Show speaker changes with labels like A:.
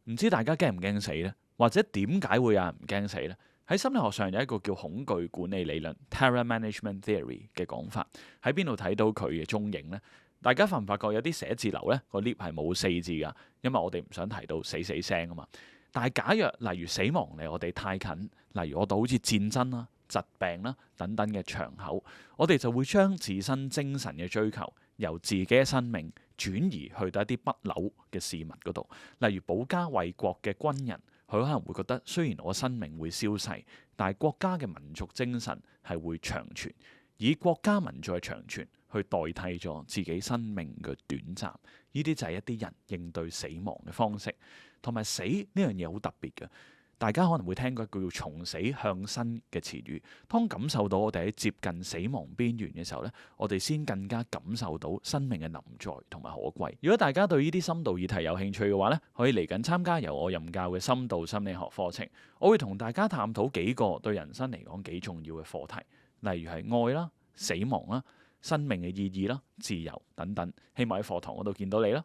A: 唔知大家驚唔驚死呢？或者點解會有人唔驚死呢？喺心理學上有一個叫恐懼管理理論 （Terror Management Theory） 嘅講法，喺邊度睇到佢嘅蹤影呢？大家發唔發覺有啲寫字樓呢個 lift 係冇四字㗎？因為我哋唔想提到死死聲啊嘛。但係假若例如死亡離我哋太近，例如我哋好似戰爭啦、疾病啦等等嘅場口，我哋就會將自身精神嘅追求由自己嘅生命轉移去到一啲不朽嘅事物嗰度，例如保家衛國嘅軍人，佢可能會覺得雖然我生命會消逝，但係國家嘅民族精神係會長存，以國家民族嘅長存去代替咗自己生命嘅短暫。呢啲就係一啲人應對死亡嘅方式，同埋死呢樣嘢好特別嘅。大家可能會聽過叫做從死向生嘅詞語。當感受到我哋喺接近死亡邊緣嘅時候呢，我哋先更加感受到生命嘅臨在同埋可貴。如果大家對呢啲深度議題有興趣嘅話呢，可以嚟緊參加由我任教嘅深度心理學課程。我會同大家探討幾個對人生嚟講幾重要嘅課題，例如係愛啦、死亡啦、生命嘅意義啦、自由等等。希望喺課堂嗰度見到你啦。